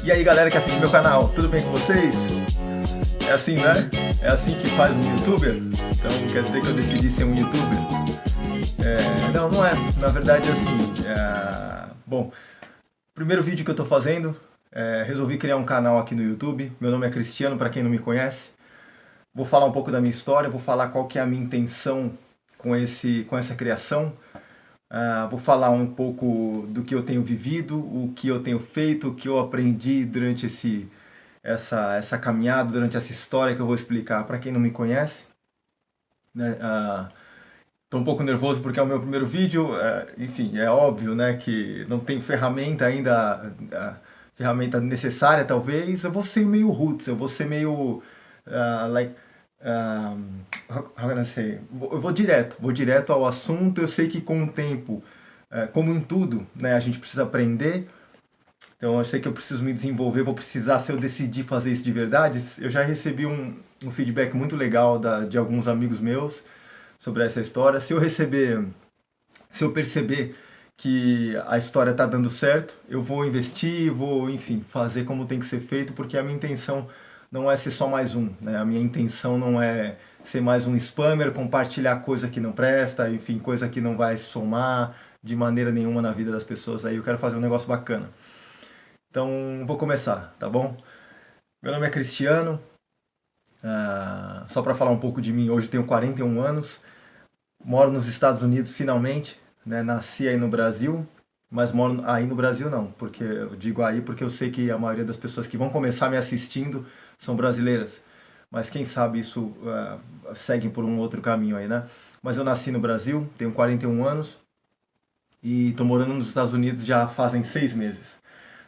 E aí galera que assiste meu canal, tudo bem com vocês? É assim, né? É assim que faz um youtuber? Então quer dizer que eu decidi ser um youtuber? Não, não é. Na verdade é assim. Bom, primeiro vídeo que eu tô fazendo, resolvi criar um canal aqui no YouTube. Meu nome é Cristiano, para quem não me conhece. Vou falar um pouco da minha história, vou falar qual que é a minha intenção com essa criação. Vou falar um pouco do que eu tenho vivido, o que eu tenho feito, o que eu aprendi durante essa caminhada, durante essa história que eu vou explicar para quem não me conhece. Estou um pouco nervoso porque é o meu primeiro vídeo, enfim, é óbvio, né, que não tem ferramenta ainda, ferramenta necessária talvez. Eu vou ser meio roots, eu vou ser meio, how can I say? Eu vou direto ao assunto. Eu sei que com o tempo, como em tudo, né, a gente precisa aprender. Então eu sei que eu preciso me desenvolver, vou precisar, se eu decidir fazer isso de verdade. Eu já recebi um feedback muito legal de alguns amigos meus sobre essa história. Se eu perceber que a história está dando certo, eu vou investir, vou, enfim, fazer como tem que ser feito, porque a minha intenção não é ser só mais um, né? A minha intenção não é ser mais um spammer, compartilhar coisa que não presta, enfim, coisa que não vai somar de maneira nenhuma na vida das pessoas. Aí eu quero fazer um negócio bacana. Então, vou começar, tá bom? Meu nome é Cristiano, só para falar um pouco de mim, hoje tenho 41 anos, moro nos Estados Unidos finalmente, né? Nasci aí no Brasil, mas moro aí no Brasil não, porque eu digo aí porque eu sei que a maioria das pessoas que vão começar me assistindo são brasileiras, mas quem sabe isso segue por um outro caminho aí, né? Mas eu nasci no Brasil, tenho 41 anos e estou morando nos Estados Unidos já fazem 6 meses.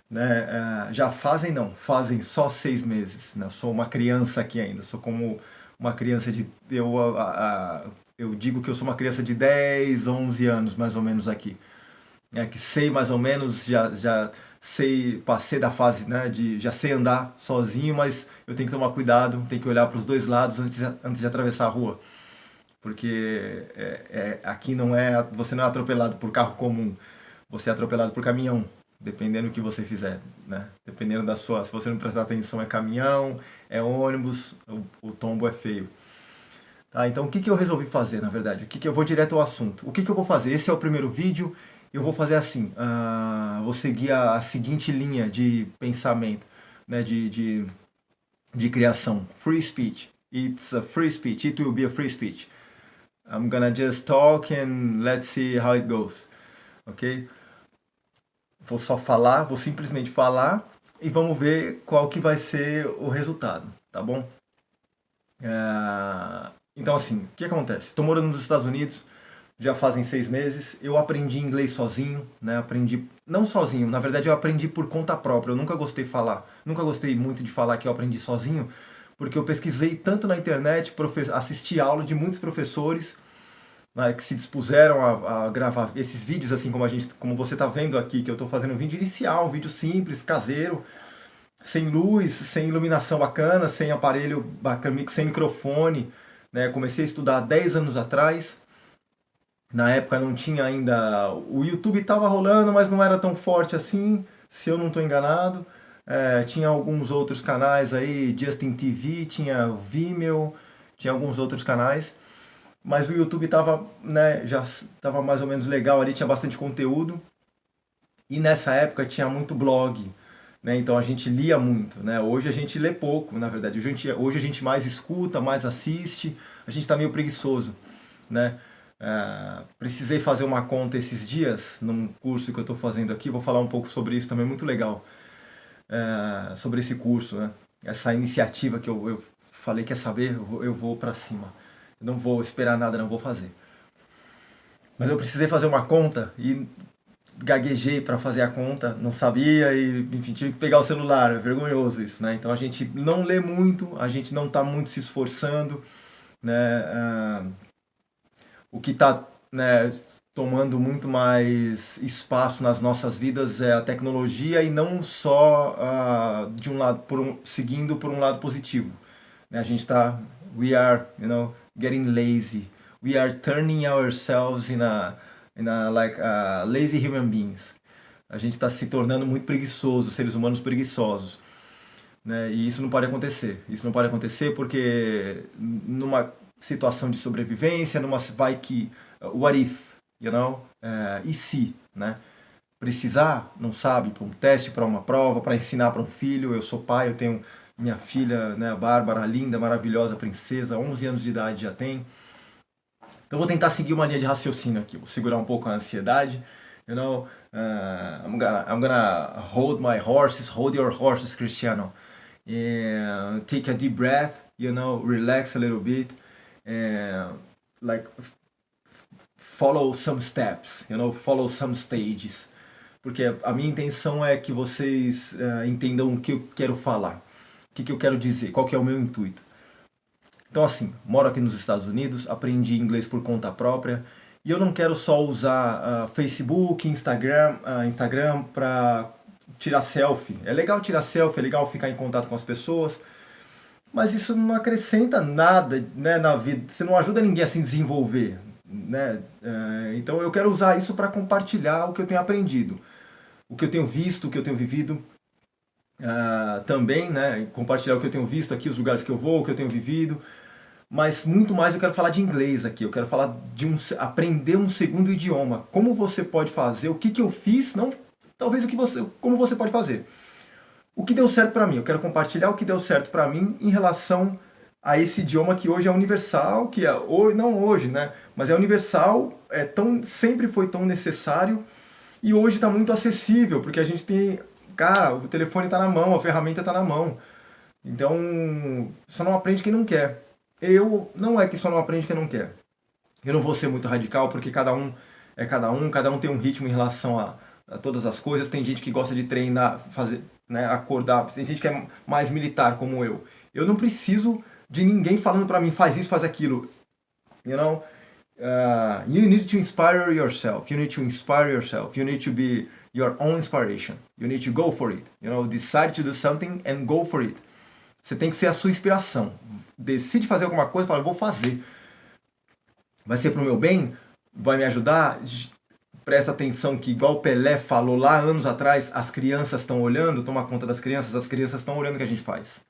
Né? Já fazem só 6 meses. Né? Eu sou uma criança aqui ainda, sou como uma criança de... Eu digo que eu sou uma criança de 10, 11 anos mais ou menos aqui. Que sei mais ou menos, já sei, passei da fase, né, já sei andar sozinho, mas eu tenho que tomar cuidado, tenho que olhar para os dois lados antes de atravessar a rua. Porque aqui você não é atropelado por carro comum, você é atropelado por caminhão. Dependendo do que você fizer, né? Dependendo se você não prestar atenção, é caminhão, é ônibus, o tombo é feio. Tá, então o que eu resolvi fazer, na verdade? Eu vou direto ao assunto. O que eu vou fazer? Esse é o primeiro vídeo, eu vou fazer assim, vou seguir a seguinte linha de pensamento, né? De criação. Free speech. It's a free speech. It will be a free speech. I'm gonna just talk and let's see how it goes. Ok? Vou só falar, vou simplesmente falar e vamos ver qual que vai ser o resultado, tá bom? Então assim, o que acontece? Estou morando nos Estados Unidos, já fazem 6 meses, eu aprendi inglês sozinho, né? Aprendi, não sozinho, na verdade eu aprendi por conta própria, eu nunca gostei muito de falar que eu aprendi sozinho, porque eu pesquisei tanto na internet, assisti aula de muitos professores, né, que se dispuseram a gravar esses vídeos, assim como você está vendo aqui, que eu estou fazendo um vídeo inicial, um vídeo simples, caseiro, sem luz, sem iluminação bacana, sem aparelho bacana, sem microfone. Né? Comecei a estudar há 10 anos atrás. Na época não tinha ainda... O YouTube estava rolando, mas não era tão forte assim, se eu não estou enganado. Tinha alguns outros canais aí, Justin TV, tinha Vimeo, tinha alguns outros canais. Mas o YouTube já estava mais ou menos legal ali, tinha bastante conteúdo. E nessa época tinha muito blog, né? Então a gente lia muito, né? Hoje a gente lê pouco, na verdade. Hoje a gente mais escuta, mais assiste, a gente está meio preguiçoso, né? Precisei fazer uma conta esses dias, num curso que eu estou fazendo aqui, vou falar um pouco sobre isso também, muito legal. Sobre esse curso, né? Essa iniciativa que eu falei, quer saber? Eu vou para cima. Eu não vou esperar nada, não vou fazer. Mas eu precisei fazer uma conta e gaguejei para fazer a conta, não sabia e, enfim, tive que pegar o celular, é vergonhoso isso, né? Então a gente não lê muito, a gente não está muito se esforçando, né? O que está, né, tomando muito mais espaço nas nossas vidas é a tecnologia e não só de um lado, seguindo por um lado positivo. Né? A gente está, we are, getting lazy. We are turning ourselves in a like lazy human beings. A gente está se tornando muito preguiçoso, seres humanos preguiçosos, né? E isso não pode acontecer. Isso não pode acontecer porque numa situação de sobrevivência, numa vai que what if, you know? E se, né? Precisar, não sabe, para um teste, para uma prova, para ensinar para um filho. Eu sou pai, eu tenho minha filha, né, a Bárbara, linda, maravilhosa princesa, 11 anos de idade já tem. Então vou tentar seguir uma linha de raciocínio aqui, vou segurar um pouco a ansiedade. You know, I'm gonna hold your horses, Cristiano. And take a deep breath, you know, relax a little bit, and like follow some steps, you know, follow some stages. Porque a minha intenção é que vocês entendam o que eu quero falar, o que eu quero dizer, qual que é o meu intuito. Então assim, moro aqui nos Estados Unidos, aprendi inglês por conta própria, e eu não quero só usar Facebook, Instagram para tirar selfie. É legal tirar selfie, é legal ficar em contato com as pessoas, mas isso não acrescenta nada, né, na vida. Você não ajuda ninguém a se desenvolver, né? Então eu quero usar isso para compartilhar o que eu tenho aprendido, o que eu tenho visto, o que eu tenho vivido, também, né? Compartilhar o que eu tenho visto aqui, os lugares que eu vou, o que eu tenho vivido. Mas muito mais eu quero falar de inglês aqui, eu quero falar de aprender um segundo idioma. Como você pode fazer, o que eu fiz, não talvez como você pode fazer. O que deu certo para mim, eu quero compartilhar o que deu certo para mim em relação a esse idioma que hoje é universal, que não hoje, né? Mas é universal, sempre foi tão necessário e hoje está muito acessível, porque a gente tem, cara, o telefone está na mão, a ferramenta está na mão. Então, só não aprende quem não quer. Não é que só não aprende quem não quer. Eu não vou ser muito radical, porque cada um é cada um tem um ritmo em relação a todas as coisas. Tem gente que gosta de treinar, fazer, né, acordar. Tem gente que é mais militar, como eu. Eu não preciso de ninguém falando pra mim, faz isso, faz aquilo. You know? You need to inspire yourself. You need to inspire yourself. You need to be your own inspiration. You need to go for it. You know, decide to do something and go for it. Você tem que ser a sua inspiração. Decide fazer alguma coisa e fala, vou fazer. Vai ser pro meu bem? Vai me ajudar? Presta atenção que, igual o Pelé falou lá anos atrás, as crianças estão olhando, toma conta das crianças, as crianças estão olhando o que a gente faz.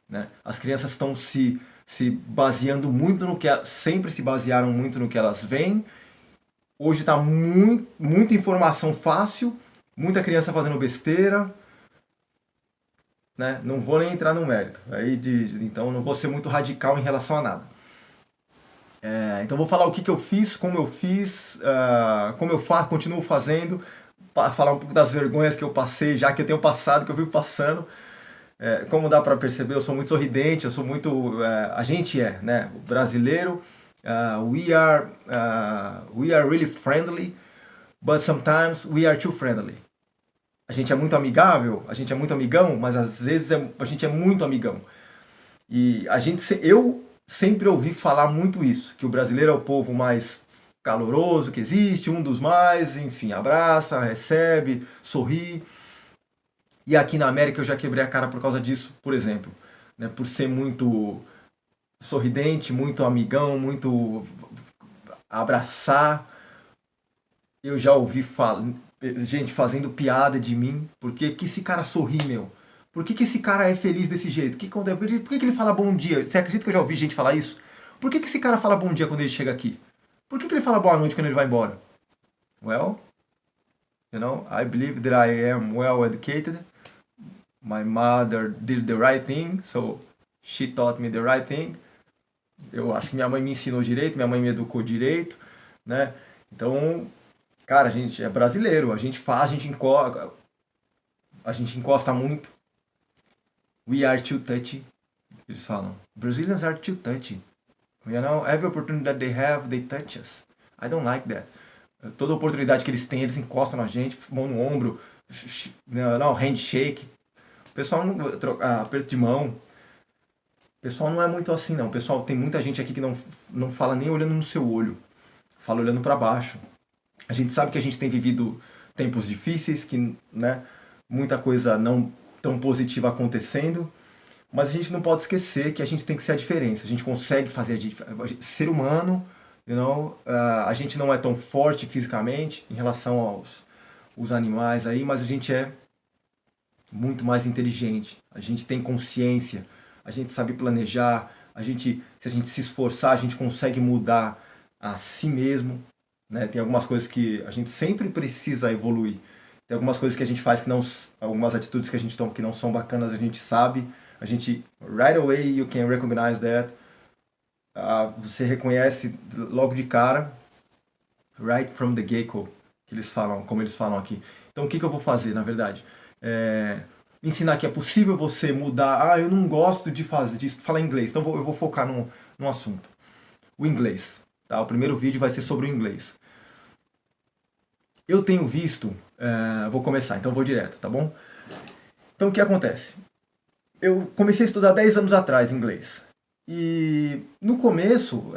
Né? As crianças estão se baseando muito no que... Sempre se basearam muito no que elas veem. Hoje está muita informação fácil, muita criança fazendo besteira. Né? Não vou nem entrar no mérito. Então não vou ser muito radical em relação a nada. Então vou falar o que eu fiz, como eu fiz, como eu faço, continuo fazendo, falar um pouco das vergonhas que eu passei, já que eu tenho passado, que eu vivo passando. Como dá para perceber, eu sou muito sorridente, eu sou muito... a gente né? O brasileiro, we are really friendly, but sometimes we are too friendly. A gente é muito amigável, a gente é muito amigão, mas às vezes a gente é muito amigão. E eu sempre ouvi falar muito isso, que o brasileiro é o povo mais caloroso que existe, um dos mais, enfim, abraça, recebe, sorri. E aqui na América eu já quebrei a cara por causa disso, por exemplo, né, por ser muito sorridente, muito amigão, muito abraçar. Eu já ouvi gente fazendo piada de mim. Por que esse cara sorri, meu? Por que esse cara é feliz desse jeito? Por que ele fala bom dia? Você acredita que eu já ouvi gente falar isso? Por que esse cara fala bom dia quando ele chega aqui? Por que ele fala boa noite quando ele vai embora? Well, you know, I believe that I am well educated. My mother did the right thing, so she taught me the right thing. Eu acho que minha mãe me ensinou direito, minha mãe me educou direito, né? Então... Cara, a gente é brasileiro, a gente encosta muito. We are too touchy. Eles falam, Brazilians are too touchy. You know, every opportunity that they have, they touch us. I don't like that. Toda oportunidade que eles têm, eles encostam na gente, mão no ombro, não, handshake. O pessoal não aperto de mão. O pessoal não é muito assim, não. O pessoal, tem muita gente aqui que não fala nem olhando no seu olho. Fala olhando para baixo. A gente sabe que a gente tem vivido tempos difíceis, que, né, muita coisa não tão positiva acontecendo, mas a gente não pode esquecer que a gente tem que ser a diferença. A gente consegue fazer a diferença. Ser humano, you know, a gente não é tão forte fisicamente em relação os animais aí, mas a gente é muito mais inteligente, a gente tem consciência, a gente sabe planejar, se a gente se esforçar, a gente consegue mudar a si mesmo, né? Tem algumas coisas que a gente sempre precisa evoluir. Tem algumas coisas que a gente faz que não, algumas atitudes que a gente toma que não são bacanas, a gente sabe, a gente right away you can recognize that. Você reconhece logo de cara, right from the get-go, que eles falam, como eles falam aqui. Então o que eu vou fazer, na verdade? Ensinar que é possível você mudar. Eu não gosto de falar inglês, então eu vou focar num assunto. O inglês. Tá? O primeiro vídeo vai ser sobre o inglês. Eu tenho visto... vou começar, então vou direto, tá bom? Então o que acontece? Eu comecei a estudar 10 anos atrás inglês. E no começo,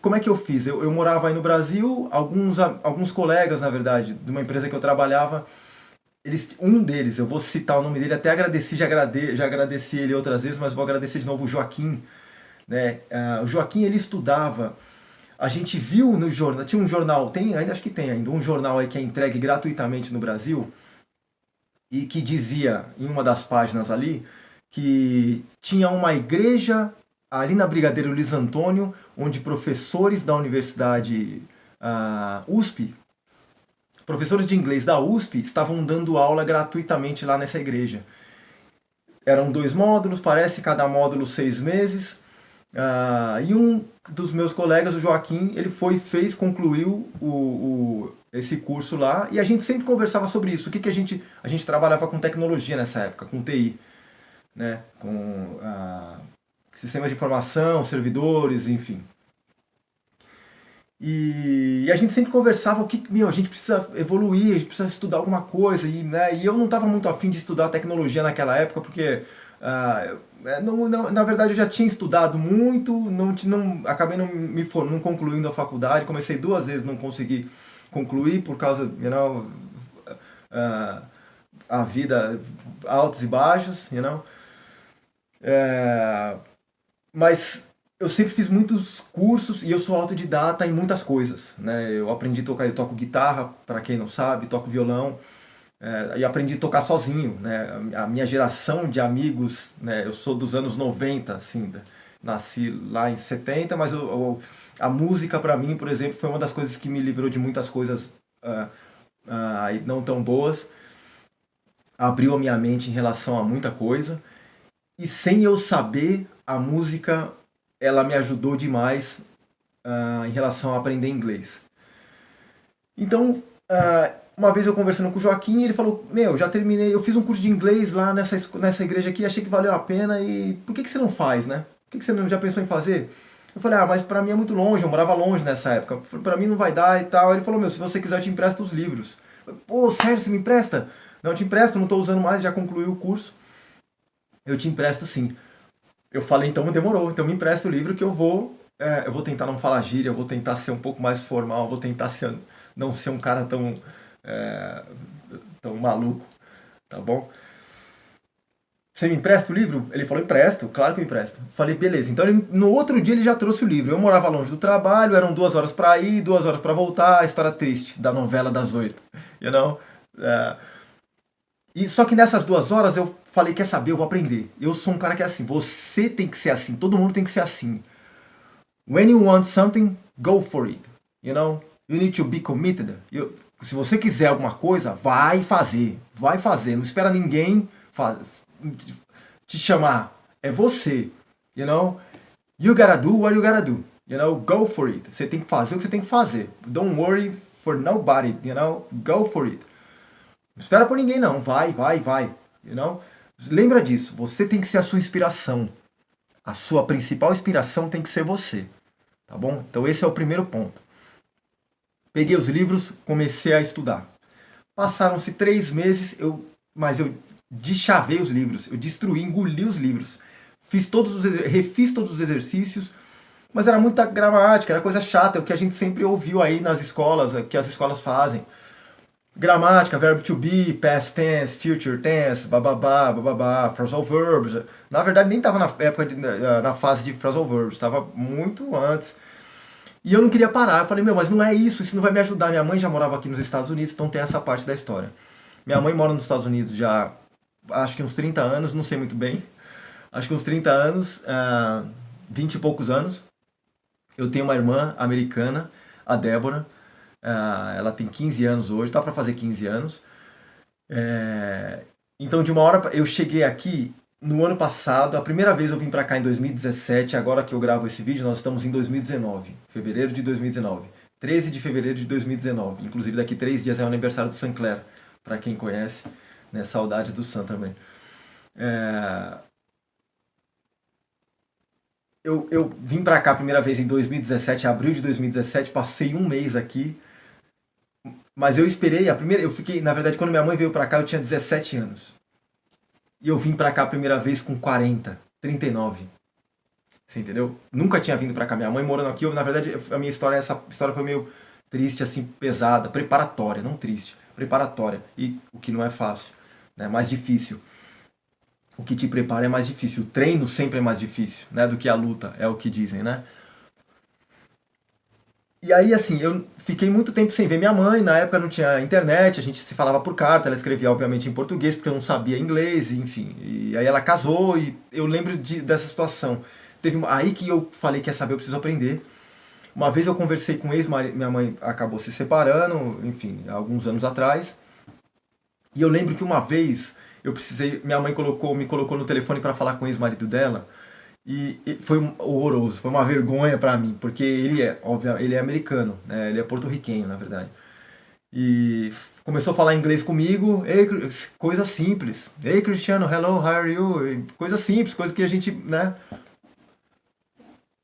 como é que eu fiz? Eu morava aí no Brasil, alguns colegas, na verdade, de uma empresa que eu trabalhava, um deles, eu vou citar o nome dele, até agradeci, já agradeci ele outras vezes, mas vou agradecer de novo o Joaquim. Né? O Joaquim, ele estudava, a gente viu no jornal, tinha um jornal, acho que tem ainda, um jornal aí que é entregue gratuitamente no Brasil, e que dizia, em uma das páginas ali, que tinha uma igreja ali na Brigadeiro Luiz Antônio, onde professores da Universidade USP, professores de inglês da USP, estavam dando aula gratuitamente lá nessa igreja. Eram 2 módulos, parece, cada módulo 6 meses. E um dos meus colegas, o Joaquim, ele concluiu esse curso lá, e a gente sempre conversava sobre isso. O que a gente trabalhava com tecnologia nessa época, com TI, né? Com sistemas de informação, servidores, enfim. E a gente sempre conversava a gente precisa evoluir, a gente precisa estudar alguma coisa. E eu não estava muito afim de estudar tecnologia naquela época, porque na verdade eu já tinha estudado muito, acabei não concluindo a faculdade, comecei 2 vezes, não consegui concluir por causa, a vida, altos e baixos, mas eu sempre fiz muitos cursos e eu sou autodidata em muitas coisas, né? Eu aprendi a tocar, eu toco guitarra, para quem não sabe, toco violão, e aprendi a tocar sozinho, né? A minha geração de amigos, né? Eu sou dos anos 90, assim, nasci lá em 70, mas a música para mim, por exemplo, foi uma das coisas que me livrou de muitas coisas não tão boas, abriu a minha mente em relação a muita coisa, e sem eu saber, a música ela me ajudou demais em relação a aprender inglês. Então, uma vez eu conversando com o Joaquim, ele falou, já terminei, eu fiz um curso de inglês lá nessa igreja aqui, achei que valeu a pena, e por que você não faz, né? Por que você não já pensou em fazer? Eu falei, mas pra mim é muito longe, eu morava longe nessa época, pra mim não vai dar e tal. Ele falou, se você quiser eu te empresto os livros. Pô, sério, você me empresta? Não, eu te empresto, não tô usando mais, já concluí o curso. Eu te empresto sim. Eu falei, então demorou, então me empresta o livro que eu vou tentar não falar gíria, eu vou tentar ser um pouco mais formal, vou tentar não ser um cara tão maluco, tá bom? Você me empresta o livro? Ele falou, empresto, claro que eu empresto. Falei, beleza. Então no outro dia ele já trouxe o livro. Eu morava longe do trabalho, eram 2 horas para ir, 2 horas para voltar, a história triste da novela das 8, E só que nessas 2 horas eu falei, quer saber, eu vou aprender. Eu sou um cara que é assim, você tem que ser assim, todo mundo tem que ser assim. When you want something, go for it. You need to be committed. Se você quiser alguma coisa, vai fazer. Não espera ninguém te chamar. É você. You gotta do what you gotta do. Go for it. Você tem que fazer o que você tem que fazer. Don't worry for nobody. Go for it. Não espera por ninguém não. Vai. Lembra disso. Você tem que ser a sua inspiração. A sua principal inspiração tem que ser você. Tá bom? Então esse é o primeiro ponto. Peguei os livros, comecei a estudar. Passaram-se 3 meses, mas eu deschavei os livros. Eu destruí, engoli os livros. Refiz todos os exercícios. Mas era muita gramática, era coisa chata. É o que a gente sempre ouviu aí nas escolas, que as escolas fazem. Gramática, verbo to be, past tense, future tense, bababá, phrasal verbs. Na verdade, nem estava na fase de phrasal verbs, estava muito antes. E eu não queria parar. Eu falei, meu, mas não é isso não vai me ajudar. Minha mãe já morava aqui nos Estados Unidos, então tem essa parte da história. Minha mãe mora nos Estados Unidos já, acho que uns 30 anos, não sei muito bem. Acho que uns 30 anos, 20 e poucos anos. Eu tenho uma irmã americana, a Débora. Ela tem 15 anos hoje, tá para fazer 15 anos. Então, de uma hora, eu cheguei aqui no ano passado, a primeira vez eu vim para cá em 2017, agora que eu gravo esse vídeo, nós estamos em 2019, fevereiro de 2019. 13 de fevereiro de 2019. Inclusive, daqui 3 dias é o aniversário do Sinclair, para quem conhece, né? Saudades do Sam também. Eu vim para cá a primeira vez em 2017, abril de 2017, passei um mês aqui, mas eu esperei, eu fiquei, na verdade, quando minha mãe veio para cá, eu tinha 17 anos. E eu vim para cá a primeira vez com 40, 39. Você entendeu? Nunca tinha vindo para cá. Minha mãe morando aqui, na verdade, a minha história, essa história foi meio triste, assim, pesada, preparatória, não triste, preparatória. E o que não é fácil, né? Mais difícil. O que te prepara é mais difícil. O treino sempre é mais difícil, né, do que a luta, é o que dizem, né? E aí, assim, eu fiquei muito tempo sem ver minha mãe. Na época não tinha internet, a gente se falava por carta. Ela escrevia, obviamente, em português, porque eu não sabia inglês, enfim. E aí ela casou e eu lembro dessa situação. Aí que eu falei, quer saber, eu preciso aprender. Uma vez eu conversei com minha mãe acabou se separando, enfim, há alguns anos atrás. E eu lembro que uma vez minha mãe me colocou no telefone para falar com o ex-marido dela. E foi horroroso, foi uma vergonha pra mim, porque ele é americano, né? Ele é porto-riquenho, na verdade. E começou a falar inglês comigo, coisa simples. Hey Cristiano, hello, how are you? Coisa simples, coisa que a gente, né?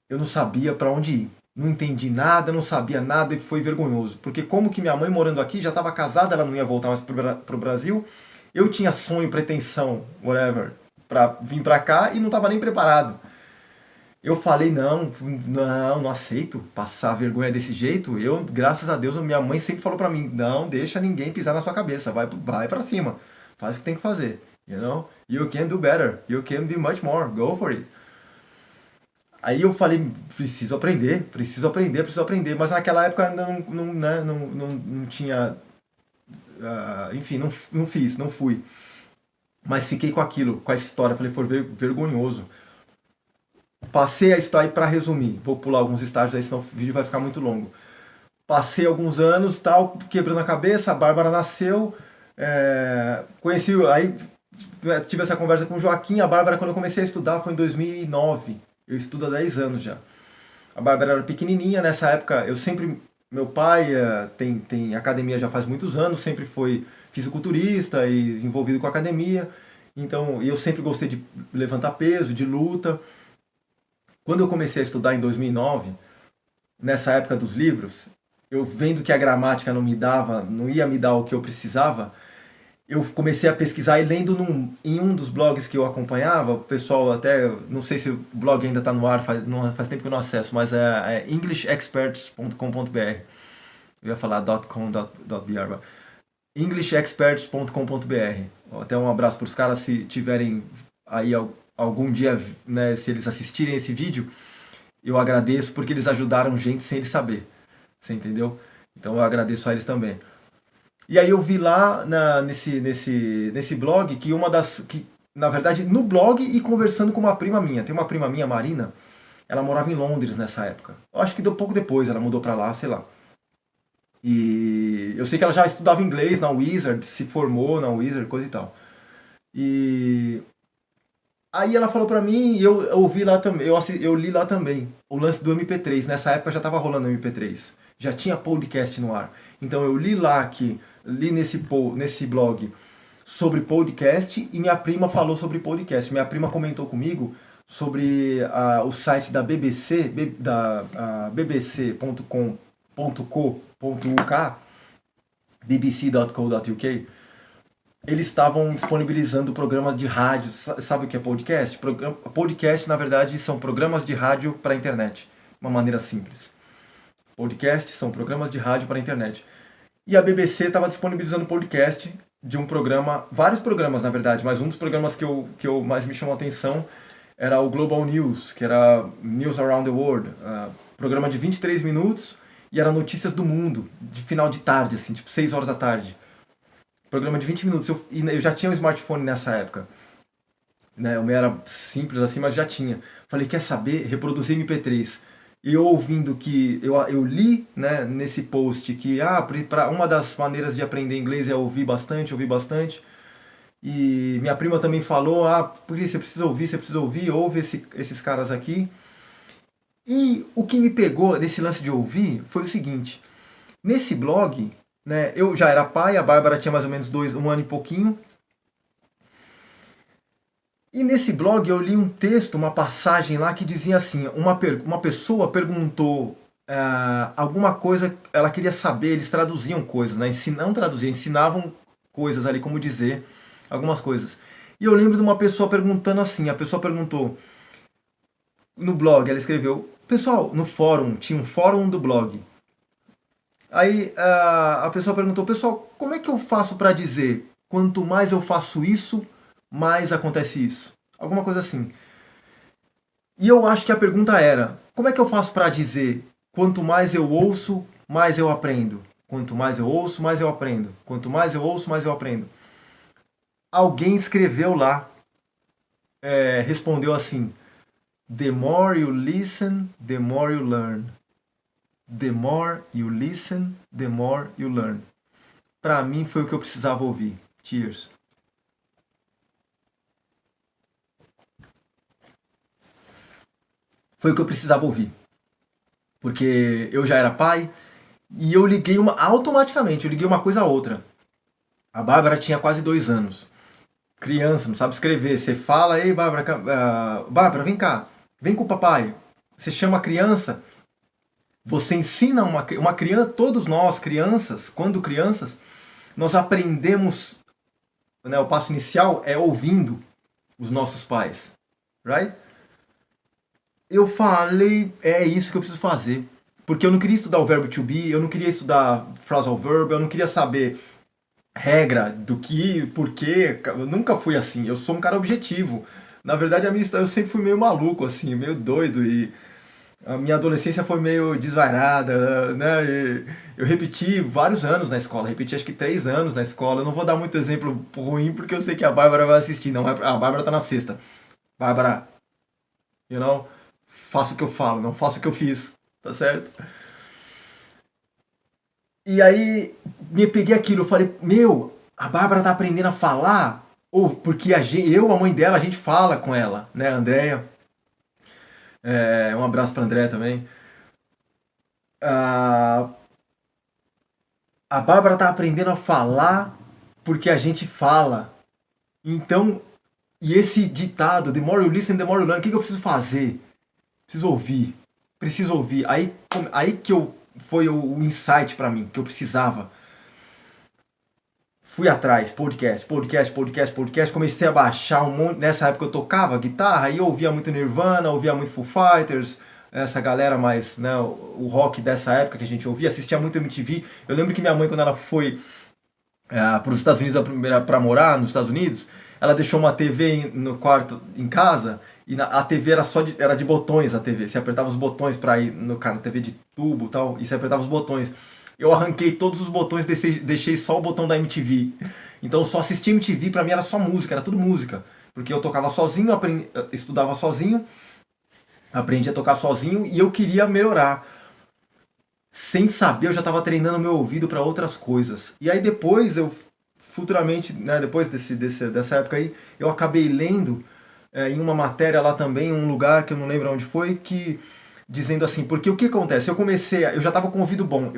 Eu não sabia pra onde ir. Não entendi nada, não sabia nada e foi vergonhoso. Porque como que minha mãe morando aqui já estava casada, ela não ia voltar mais pro Brasil. Eu tinha sonho, pretensão, whatever, pra vir pra cá e não estava nem preparado. Eu falei, não aceito passar vergonha desse jeito. Graças a Deus, minha mãe sempre falou pra mim, não deixa ninguém pisar na sua cabeça, vai pra cima, faz o que tem que fazer, you can do better, you can do much more, go for it. Aí eu falei, preciso aprender, mas naquela época ainda não tinha, enfim, não fui. Mas fiquei com aquilo, com a história, falei, foi vergonhoso. Passei a história para resumir. Vou pular alguns estágios aí, senão o vídeo vai ficar muito longo. Passei alguns anos, tal, quebrando a cabeça. A Bárbara nasceu. Conheci, aí tive essa conversa com o Joaquim. A Bárbara, quando eu comecei a estudar, foi em 2009. Eu estudo há 10 anos já. A Bárbara era pequenininha nessa época. Meu pai tem academia já faz muitos anos. Sempre foi fisiculturista e envolvido com academia. Então, eu sempre gostei de levantar peso, de luta. Quando eu comecei a estudar em 2009, nessa época dos livros, eu vendo que a gramática não ia me dar o que eu precisava, eu comecei a pesquisar e lendo em um dos blogs que eu acompanhava, o pessoal até, não sei se o blog ainda está no ar, faz tempo que eu não acesso, mas é englishexperts.com.br. Eu ia falar .com.br. englishexperts.com.br. Até um abraço para os caras, se tiverem aí algum dia, né, se eles assistirem esse vídeo, eu agradeço porque eles ajudaram gente sem eles saber. Você entendeu? Então eu agradeço a eles também. E aí eu vi lá nesse blog que na verdade, no blog e conversando com uma prima minha. Tem uma prima minha, Marina, ela morava em Londres nessa época. Eu acho que pouco depois ela mudou pra lá, sei lá. E eu sei que ela já estudava inglês na Wizard, se formou na Wizard, coisa e tal. E aí ela falou pra mim, e eu ouvi lá também, eu li lá também, o lance do MP3. Nessa época já tava rolando o MP3. Já tinha podcast no ar. Então eu li nesse blog sobre podcast e minha prima falou sobre podcast. Minha prima comentou comigo sobre o site da BBC, bbc.co.uk, bbc.co.uk. Eles estavam disponibilizando programas de rádio. Sabe o que é podcast? Podcast, na verdade, são programas de rádio para a internet. De uma maneira simples. Podcast são programas de rádio para a internet. E a BBC estava disponibilizando podcast de um programa, vários programas, na verdade, mas um dos programas que mais me chamou a atenção era o Global News, que era News Around the World, Programa de 23 minutos e era notícias do mundo, de final de tarde, assim, tipo 6 horas da tarde. Programa de 20 minutos. E eu já tinha um smartphone nessa época. Né? O meu era simples assim, mas já tinha. Falei, quer saber? Reproduzir MP3. E eu ouvindo que eu li, né, nesse post que uma das maneiras de aprender inglês é ouvir bastante, ouvir bastante. E minha prima também falou, por isso você precisa ouvir, ouve esses caras aqui. E o que me pegou nesse lance de ouvir foi o seguinte, nesse blog, né, eu já era pai, a Bárbara tinha mais ou menos um ano e pouquinho. E nesse blog eu li um texto, uma passagem lá que dizia assim, uma pessoa perguntou alguma coisa, ela queria saber, eles traduziam coisas, né? Não traduziam, ensinavam coisas ali, como dizer algumas coisas. E eu lembro de uma pessoa perguntando assim, a pessoa perguntou no blog, ela escreveu, pessoal, no fórum, tinha um fórum do blog. Aí a pessoa perguntou, pessoal, como é que eu faço para dizer quanto mais eu faço isso, mais acontece isso? Alguma coisa assim. E eu acho que a pergunta era, como é que eu faço para dizer quanto mais eu ouço, mais eu aprendo? Quanto mais eu ouço, mais eu aprendo. Quanto mais eu ouço, mais eu aprendo. Alguém escreveu lá, respondeu assim, the more you listen, the more you learn. The more you listen, the more you learn. Pra mim foi o que eu precisava ouvir. Cheers. Foi o que eu precisava ouvir. Porque eu já era pai e eu liguei automaticamente, eu liguei uma coisa a outra. A Bárbara tinha quase 2 anos. Criança, não sabe escrever. Você fala, ei Bárbara, Bárbara, vem cá, vem com o papai. Você chama a criança, você ensina uma criança, todos nós, crianças, quando crianças, nós aprendemos, né, o passo inicial é ouvindo os nossos pais. Right? Eu falei, é isso que eu preciso fazer. Porque eu não queria estudar o verbo to be, eu não queria estudar phrasal verb, eu não queria saber regra do que, porquê. Eu nunca fui assim, eu sou um cara objetivo. Na verdade, eu sempre fui meio maluco, assim, meio doido. E a minha adolescência foi meio desvairada, né? E eu repeti vários anos na escola, repeti acho que 3 anos na escola. Eu não vou dar muito exemplo ruim, porque eu sei que a Bárbara vai assistir. Não, a Bárbara tá na sexta. Bárbara, faço o que eu falo, não faço o que eu fiz, tá certo? E aí me peguei aquilo, eu falei, a Bárbara tá aprendendo a falar, ou porque a mãe dela, a gente fala com ela, né, a Andréia. Um abraço pra Andréia também. A Bárbara tá aprendendo a falar porque a gente fala. Então, e esse ditado, the more you listen, the more you learn, o que eu preciso fazer? Preciso ouvir. Preciso ouvir. Aí que foi o insight pra mim, que eu precisava. Fui atrás, podcast. Comecei a baixar um monte. Nessa época eu tocava guitarra e eu ouvia muito Nirvana, ouvia muito Foo Fighters, essa galera mais, né, o rock dessa época que a gente ouvia, assistia muito MTV. Eu lembro que minha mãe, quando ela foi para os Estados Unidos, para morar nos Estados Unidos, ela deixou uma TV no quarto, em casa, e a TV era de botões, a TV. Você apertava os botões para ir no TV de tubo e tal, e você apertava os botões. Eu arranquei todos os botões, deixei só o botão da MTV. Então eu só assistia MTV, pra mim era só música, era tudo música. Porque eu tocava sozinho, estudava sozinho, aprendi a tocar sozinho e eu queria melhorar. Sem saber, eu já estava treinando meu ouvido para outras coisas. E aí depois, futuramente, né, depois dessa época aí, eu acabei lendo em uma matéria lá também, um lugar que eu não lembro onde foi, que dizendo assim, porque o que acontece? Eu já estava com o ouvido bom.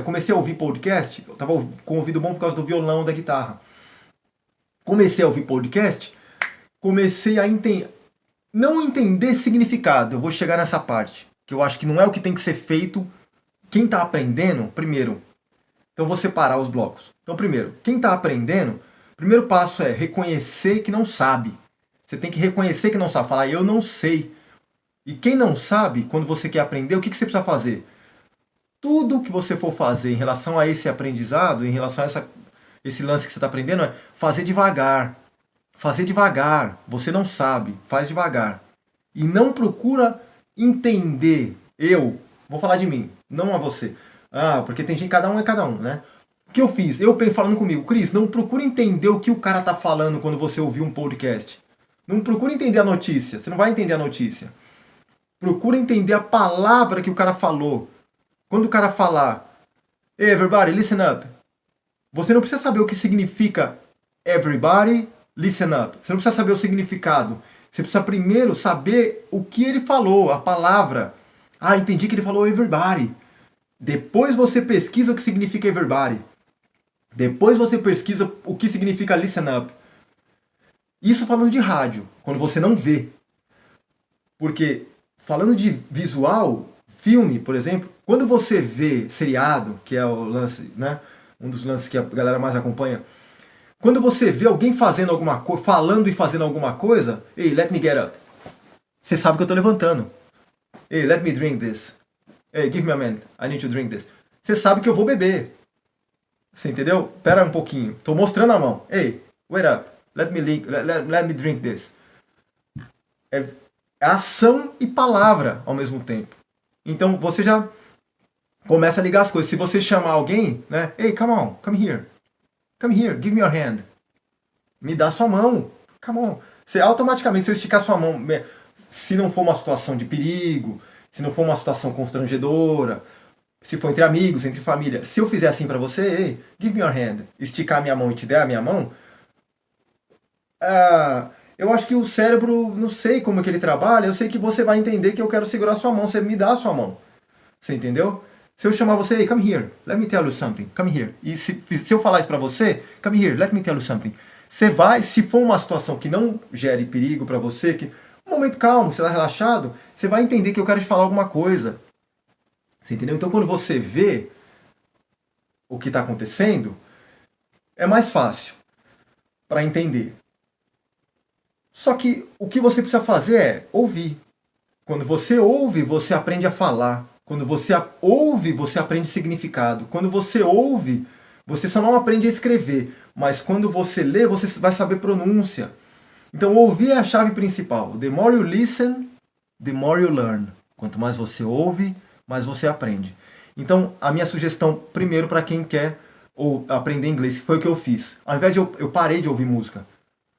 Comecei a ouvir podcast, eu estava com o ouvido bom por causa do violão, da guitarra. Comecei a ouvir podcast, comecei a não entender significado. Eu vou chegar nessa parte, que eu acho que não é o que tem que ser feito. Quem está aprendendo, primeiro, então vou separar os blocos. Então, primeiro, quem está aprendendo, o primeiro passo é reconhecer que não sabe. Você tem que reconhecer que não sabe, falar, eu não sei. E quem não sabe, quando você quer aprender, o que você precisa fazer? Tudo que você for fazer em relação a esse aprendizado, em relação a esse lance que você está aprendendo, é fazer devagar. Fazer devagar. Você não sabe, faz devagar. E não procura entender. Vou falar de mim, não a você. Ah, porque tem gente, cada um é cada um, né? O que eu fiz? Eu falando comigo, Cris, não procura entender o que o cara tá falando quando você ouvir um podcast. Não procura entender a notícia, você não vai entender a notícia. Procura entender a palavra que o cara falou. Quando o cara falar, hey everybody, listen up. Você não precisa saber o que significa everybody, listen up. Você não precisa saber o significado. Você precisa primeiro saber o que ele falou, a palavra. Ah, entendi que ele falou everybody. Depois você pesquisa o que significa everybody. Depois você pesquisa o que significa listen up. Isso falando de rádio, quando você não vê. Porque falando de visual, filme, por exemplo, quando você vê seriado, que é o lance, né? Um dos lances que a galera mais acompanha. Quando você vê alguém fazendo alguma coisa, falando e fazendo alguma coisa, hey, let me get up. Você sabe que eu tô levantando. Hey, let me drink this. Hey, give me a minute. I need to drink this. Você sabe que eu vou beber. Você entendeu? Pera um pouquinho. Tô mostrando a mão. Hey, wait up. Let me drink this. É ação e palavra ao mesmo tempo. Então você já começa a ligar as coisas. Se você chamar alguém, né? Hey, come on, come here. Come here, give me your hand. Me dá sua mão. Come on. Você automaticamente, se eu esticar sua mão, se não for uma situação de perigo, se não for uma situação constrangedora, se for entre amigos, entre família, se eu fizer assim pra você, hey, give me your hand, esticar a minha mão e te der a minha mão, eu acho que o cérebro, não sei como é que ele trabalha, eu sei que você vai entender que eu quero segurar sua mão, você me dá a sua mão. Você entendeu? Se eu chamar você, hey, come here, let me tell you something, come here. E se eu falar isso pra você, come here, let me tell you something. Você vai, se for uma situação que não gere perigo pra você, que um momento calmo, você tá relaxado, você vai entender que eu quero te falar alguma coisa. Você entendeu? Então quando você vê o que está acontecendo, é mais fácil para entender. Só que o que você precisa fazer é ouvir. Quando você ouve, você aprende a falar. Quando você ouve, você aprende significado. Quando você ouve, você só não aprende a escrever. Mas quando você lê, você vai saber pronúncia. Então ouvir é a chave principal. The more you listen, the more you learn. Quanto mais você ouve, mais você aprende. Então, a minha sugestão, primeiro, para quem quer aprender inglês, que foi o que eu fiz. Ao invés de eu parei de ouvir música.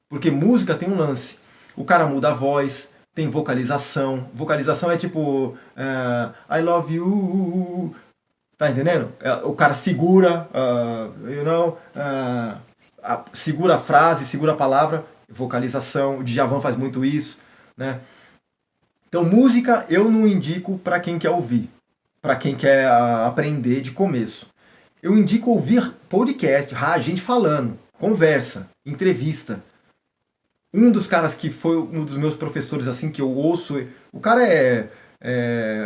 Porque música tem um lance. O cara muda a voz, tem vocalização. Vocalização é tipo I love you. Tá entendendo? O cara segura, segura a frase, segura a palavra. Vocalização. O Djavan faz muito isso, né? Então, música eu não indico para quem quer ouvir, para quem quer aprender de começo. Eu indico ouvir podcast, gente falando, conversa, entrevista. Um dos caras que foi um dos meus professores assim que eu ouço, o cara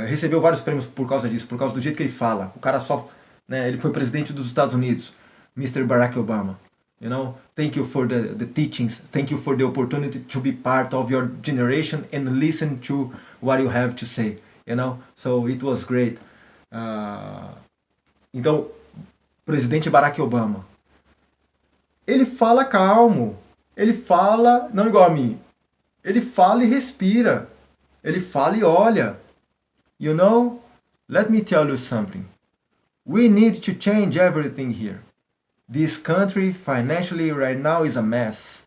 recebeu vários prêmios por causa disso, por causa do jeito que ele fala. O cara só, né, ele foi presidente dos Estados Unidos, Mr. Barack Obama. You know, thank you for the teachings. Thank you for the opportunity to be part of your generation and listen to what you have to say. You know, so it was great. Então, presidente Barack Obama, ele fala calmo. Ele fala, não igual a mim. Ele fala e respira. Ele fala e olha. You know, let me tell you something. We need to change everything here. This country financially right now is a mess.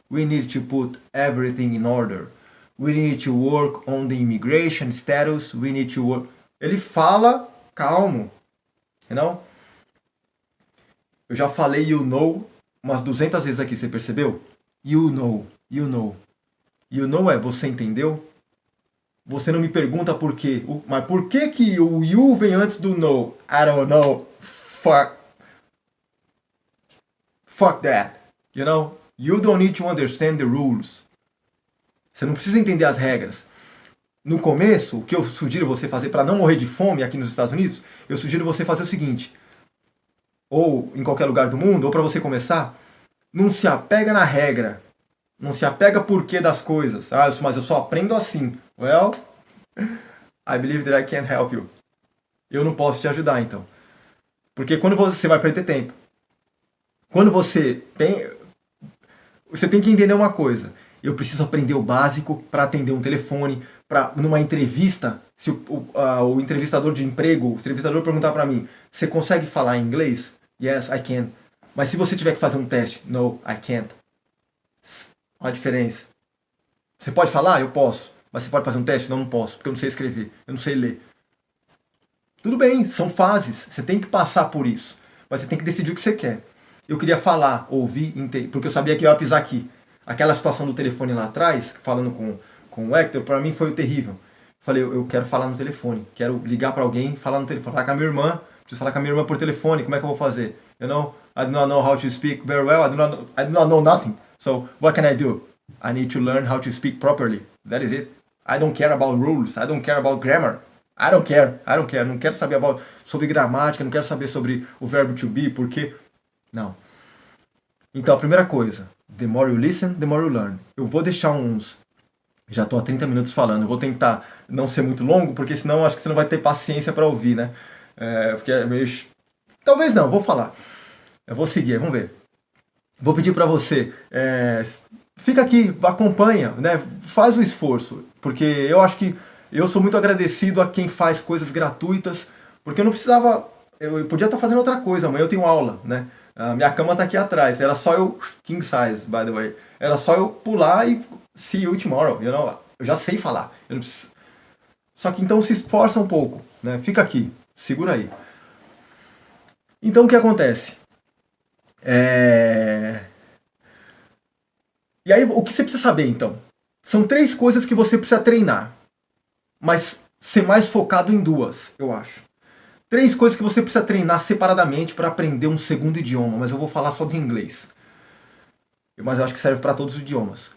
We need to put everything in order. We need to work on the immigration status. We need to work. Ele fala calmo, you know? Eu já falei you know umas 200 vezes aqui, você percebeu? You know, you know. You know é você entendeu? Você não me pergunta por quê. Mas por que que o you vem antes do know? I don't know. Fuck that. You know? You don't need to understand the rules. Você não precisa entender as regras. No começo, o que eu sugiro você fazer para não morrer de fome aqui nos Estados Unidos, eu sugiro você fazer o seguinte. Ou em qualquer lugar do mundo, ou para você começar, não se apega na regra. Não se apega por quê das coisas. Mas eu só aprendo assim. Well, I believe that I can't help you. Eu não posso te ajudar, então. Porque quando você vai perder tempo. Quando você tem que entender uma coisa. Eu preciso aprender o básico para atender um telefone, numa entrevista, se o entrevistador de emprego, o entrevistador perguntar para mim, você consegue falar inglês? Yes, I can. Mas se você tiver que fazer um teste, no, I can't. Olha a diferença. Você pode falar? Eu posso. Mas você pode fazer um teste? Não, não posso, porque eu não sei escrever, eu não sei ler. Tudo bem, são fases, você tem que passar por isso. Mas você tem que decidir o que você quer. Eu queria falar, ouvir, entender, porque eu sabia que eu ia pisar aqui. Aquela situação do telefone lá atrás, falando com o Hector, para mim foi terrível. Falei, eu quero falar no telefone, quero ligar para alguém, falar no telefone, falar com a minha irmã, preciso falar com a minha irmã por telefone, como é que eu vou fazer? I do not know how to speak very well, I do not know nothing. So, what can I do? I need to learn how to speak properly. That is it. I don't care about rules, I don't care about grammar. I don't care. Não quero saber sobre gramática, não quero saber sobre o verbo to be, porque... Não. Então, a primeira coisa, the more you listen, the more you learn. Eu vou deixar uns... Já estou há 30 minutos falando, eu vou tentar não ser muito longo, porque senão acho que você não vai ter paciência para ouvir, né? Porque é meio... Talvez não, vou falar. Eu vou seguir, vamos ver. Vou pedir para você... Fica aqui, acompanha, né? Faz o esforço, porque eu acho que eu sou muito agradecido a quem faz coisas gratuitas, porque eu não precisava... Eu podia estar fazendo outra coisa, amanhã eu tenho aula, né? A minha cama está aqui atrás, era só eu... King size, by the way. Era só eu pular e... See you tomorrow, eu já sei falar. Eu não preciso... Só que então se esforça um pouco, né? Fica aqui, segura aí. Então o que acontece? E aí o que você precisa saber então? São 3 coisas que você precisa treinar, mas ser mais focado em 2, eu acho. 3 coisas que você precisa treinar separadamente para aprender um segundo idioma, mas eu vou falar só de inglês. Mas eu acho que serve para todos os idiomas.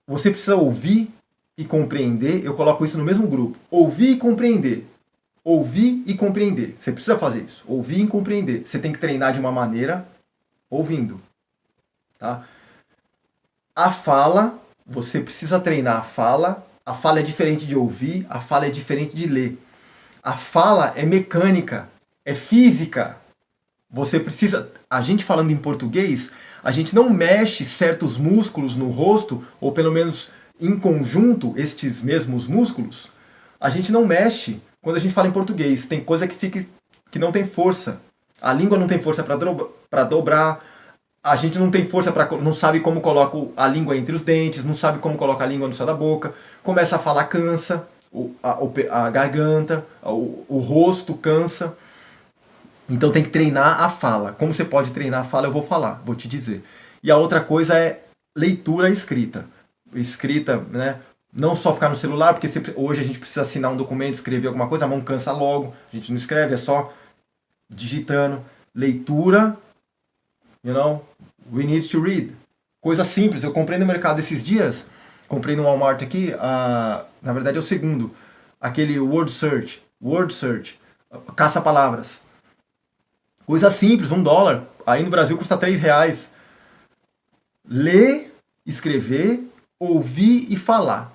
Você precisa ouvir e compreender, eu coloco isso no mesmo grupo. Ouvir e compreender. Ouvir e compreender. Você precisa fazer isso. Ouvir e compreender. Você tem que treinar de uma maneira ouvindo. Tá? A fala, você precisa treinar a fala. A fala é diferente de ouvir, a fala é diferente de ler. A fala é mecânica, é física. Você precisa... A gente falando em português... A gente não mexe certos músculos no rosto, ou pelo menos em conjunto, estes mesmos músculos. A gente não mexe quando a gente fala em português. Tem coisa que não tem força. A língua não tem força para dobrar. A gente não tem força não sabe como coloca a língua entre os dentes, não sabe como coloca a língua no céu da boca. Começa a falar, cansa. A garganta, o rosto cansa. Então tem que treinar a fala. Como você pode treinar a fala, eu vou te dizer. E a outra coisa é leitura e escrita. Escrita, né? Não só ficar no celular, porque hoje a gente precisa assinar um documento, escrever alguma coisa, a mão cansa logo, a gente não escreve, é só digitando. Leitura, we need to read. Coisa simples, eu comprei no mercado esses dias, comprei no Walmart aqui, na verdade é o segundo, aquele Word Search, caça-palavras. Coisa simples, $1. Aí no Brasil custa R$3. Ler, escrever, ouvir e falar.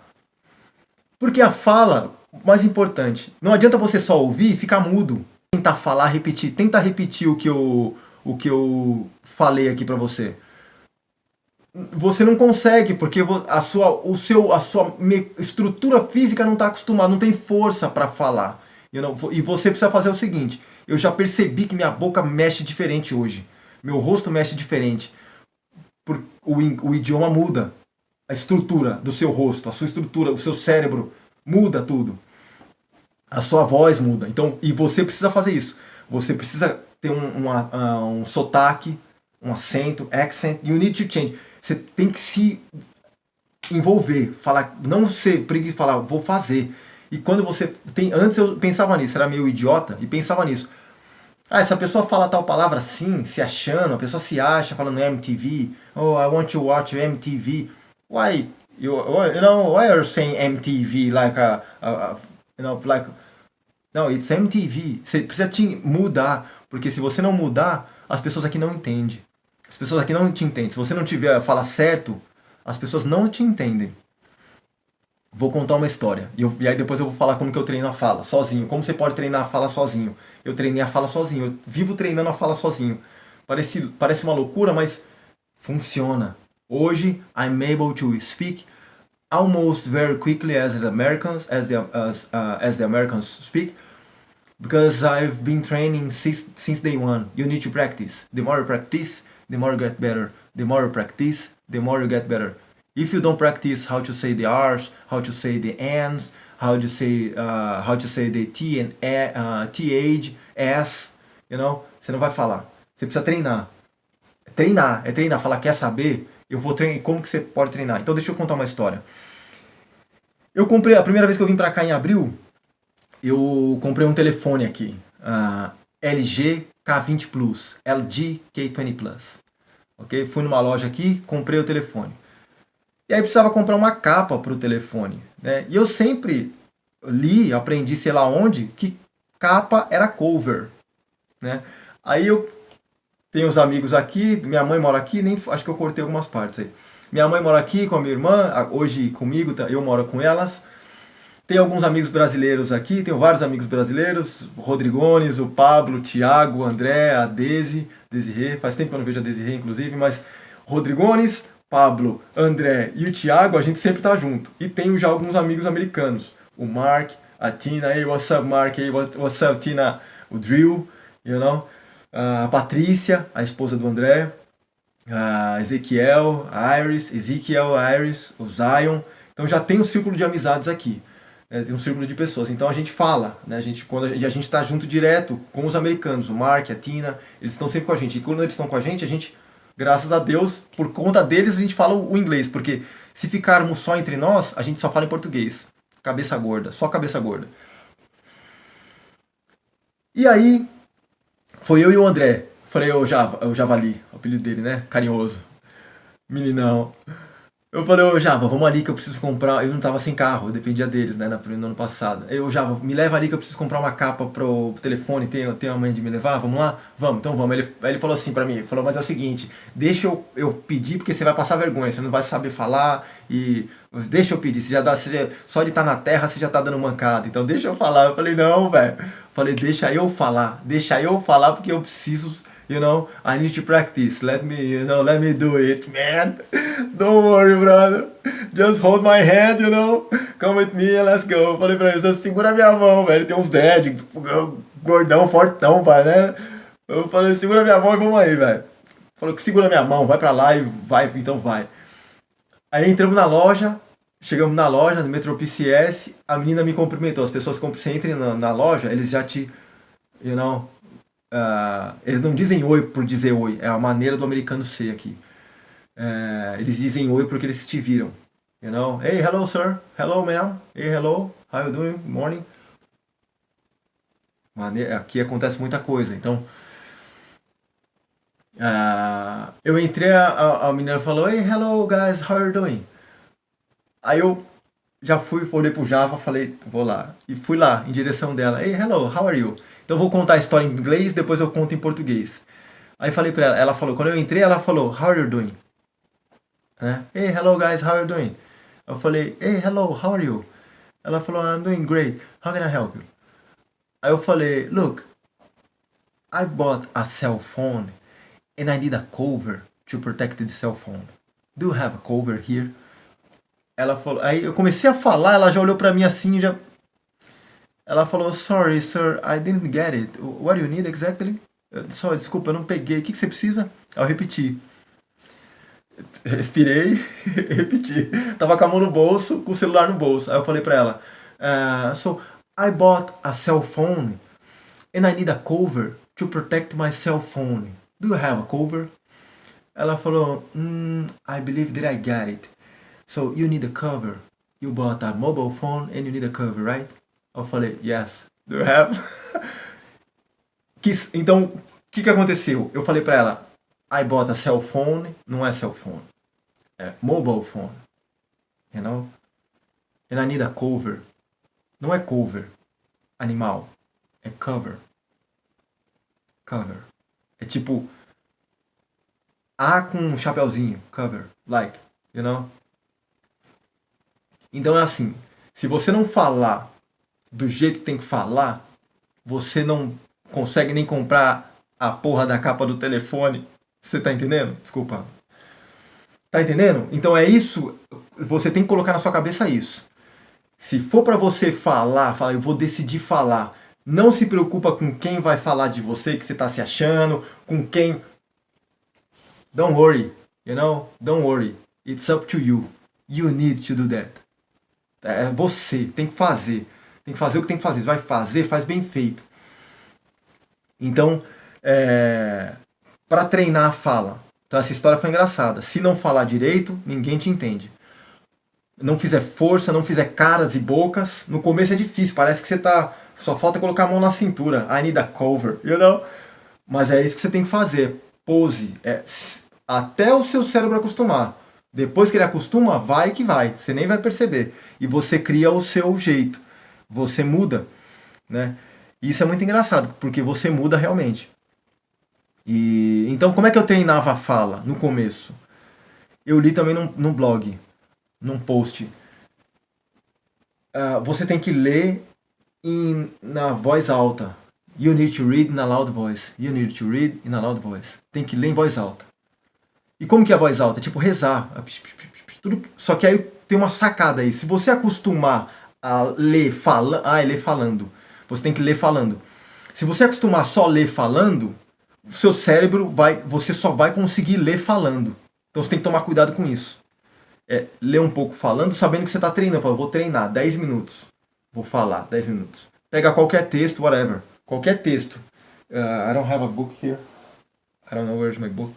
Porque a fala, mais importante, não adianta você só ouvir e ficar mudo. Tentar falar, repetir. Tenta repetir o que eu falei aqui pra você. Você não consegue, porque a sua estrutura física não está acostumada, não tem força para falar. E você precisa fazer o seguinte... Eu já percebi que minha boca mexe diferente hoje. Meu rosto mexe diferente. O idioma muda. A estrutura do seu rosto, a sua estrutura, o seu cérebro muda tudo. A sua voz muda. Então, e você precisa fazer isso. Você precisa ter um sotaque, um acento, accent. You need to change. Você tem que se envolver. Falar, não ser preguiça, falar, vou fazer. E quando você tem... Antes eu pensava nisso, era meio idiota, e pensava nisso. Essa pessoa fala tal palavra assim, se achando, a pessoa se acha falando MTV. Oh, I want to watch MTV. Why? Why are you saying MTV like like... No, it's MTV. Você precisa mudar, porque se você não mudar, as pessoas aqui não entendem. As pessoas aqui não te entendem. Se você não tiver falar certo, as pessoas não te entendem. Vou contar uma história. E aí depois eu vou falar como que eu treino a fala, sozinho. Como você pode treinar a fala sozinho. Eu treinei a fala sozinho. Eu vivo treinando a fala sozinho. Parece uma loucura, mas funciona. Hoje, I'm able to speak almost very quickly as the Americans, as the Americans speak, because I've been training since day one. You need to practice. The more you practice, the more you get better. The more you practice, the more you get better. If you don't practice how to say the R's, how to say the N's, how to say the T and TH, S, você não vai falar. Você precisa treinar. É treinar. Falar, quer saber? Eu vou treinar. Como que você pode treinar? Então deixa eu contar uma história. Eu comprei, a primeira vez que eu vim pra cá em abril, eu comprei um telefone aqui. LG K20 Plus. LG K20 Plus. Ok? Fui numa loja aqui, comprei o telefone. E aí precisava comprar uma capa para o telefone, né? E eu sempre aprendi, sei lá onde, que capa era cover, né? Aí eu tenho uns amigos aqui, minha mãe mora aqui, acho que eu cortei algumas partes aí. Minha mãe mora aqui com a minha irmã, hoje comigo, eu moro com elas. Tem alguns amigos brasileiros aqui, tenho vários amigos brasileiros, o Rodrigones, o Pablo, o Thiago, o André, a Desirê, faz tempo que eu não vejo a Desirê, inclusive, mas Rodrigones, Pablo, André e o Thiago, a gente sempre tá junto. E tenho já alguns amigos americanos, o Mark, a Tina, hey, what's up Mark, hey, what's up Tina, o Drill, a Patrícia, a esposa do André, a Ezequiel, a Iris, o Zion. Então já tem um círculo de amizades aqui. Tem um círculo de pessoas, então a gente fala, né? Quando a gente está junto direto com os americanos, o Mark, a Tina, eles estão sempre com a gente. E quando eles estão com a gente, graças a Deus, por conta deles a gente fala o inglês, porque se ficarmos só entre nós, a gente só fala em português. Cabeça gorda, só cabeça gorda. E aí, foi eu e o André. Falei, o Javali, o apelido dele, né? Carinhoso. Meninão. Eu falei, ô Java, vamos ali que eu preciso comprar. Eu não tava sem carro, eu dependia deles, né, no ano passado. Eu, Java, me leva ali que eu preciso comprar uma capa pro telefone. Tem a mãe de me levar? Vamos lá? Vamos, então vamos. Aí ele falou assim pra mim: falou, mas é o seguinte, deixa eu pedir porque você vai passar vergonha, você não vai saber falar. E deixa eu pedir, só de estar na terra você já tá dando mancada. Então deixa eu falar. Eu falei, não, velho. Falei, deixa eu falar porque eu preciso. I need to practice. Let me do it, man. Don't worry, brother. Just hold my hand, Come with me and let's go. Falei pra ele, segura minha mão, velho. Tem uns dread, gordão, fortão, pai, né? Eu falei, segura minha mão e vamos aí, velho. Falou que segura minha mão, vai pra lá e vai, então vai. Aí entramos na loja, chegamos na loja, no Metro PCS, a menina me cumprimentou. As pessoas, quando você entra na loja, eles já te, eles não dizem oi por dizer oi, é a maneira do americano ser aqui. Eles dizem oi porque eles te viram. Hey, hello sir, hello ma'am, hey, hello, how you doing, morning. Aqui acontece muita coisa, então eu entrei, a menina falou, hey, hello guys, how are you doing? Aí eu já olhei pro Java, falei, vou lá. E fui lá, em direção dela. Hey, hello, how are you? Então eu vou contar a história em inglês, depois eu conto em português. Aí falei pra ela falou, quando eu entrei, ela falou, how are you doing? Hey, hello guys, how are you doing? Eu falei, hey, hello, how are you? Ela falou, I'm doing great, how can I help you? Aí eu falei, look, I bought a cell phone and I need a cover to protect the cell phone. Do you have a cover here? Ela falou, aí eu comecei a falar, ela já olhou pra mim assim, ela falou, sorry sir, I didn't get it. What do you need exactly? Só, desculpa, eu não peguei. O que você precisa? Aí eu repeti. Respirei, repeti. Tava com a mão no bolso, com o celular no bolso. Aí eu falei pra ela, so I bought a cell phone and I need a cover to protect my cell phone. Do you have a cover? Ela falou, I believe that I got it. So you need a cover. You bought a mobile phone and you need a cover, right? Eu falei, yes. Do you have? Então, o que aconteceu? Eu falei pra ela, I bought a cell phone. Não é cell phone. É mobile phone. And I need a cover. Não é cover. Animal. É cover. Cover. É tipo A com um chapeuzinho. Cover. Like. Então é assim. Se você não falar do jeito que tem que falar, você não consegue nem comprar a porra da capa do telefone. Você tá entendendo? Desculpa. Tá entendendo? Então é isso. você tem que colocar na sua cabeça isso. Se for para você falar, fala, eu vou decidir falar. Não se preocupa com quem vai falar de você, que você está se achando, com quem. Don't worry, don't worry. It's up to you. You need to do that. É você, tem que fazer. Tem que fazer o que tem que fazer. Vai fazer, faz bem feito. Então, para treinar a fala. Então essa história foi engraçada. Se não falar direito, ninguém te entende. Não fizer força, não fizer caras e bocas, no começo é difícil, parece que você tá. Só falta colocar a mão na cintura. I need a cover, Mas é isso que você tem que fazer. Pose. Até o seu cérebro acostumar. Depois que ele acostuma, vai que vai. Você nem vai perceber. E você cria o seu jeito. Você muda, né? E isso é muito engraçado, porque você muda realmente. Então, como é que eu treinava a fala no começo? Eu li também num blog, num post. Você tem que ler na voz alta. You need to read in a loud voice. You need to read in a loud voice. Tem que ler em voz alta. E como que é a voz alta? É tipo rezar. Só que aí tem uma sacada aí. Se você acostumar a ler falando, você tem que ler falando. Se você acostumar só ler falando, o seu cérebro você só vai conseguir ler falando. Então você tem que tomar cuidado com isso. Ler um pouco falando, sabendo que você está treinando. Eu vou treinar 10 minutos. Vou falar 10 minutos. Pega qualquer texto, whatever. Qualquer texto. I don't have a book here. I don't know where's my book.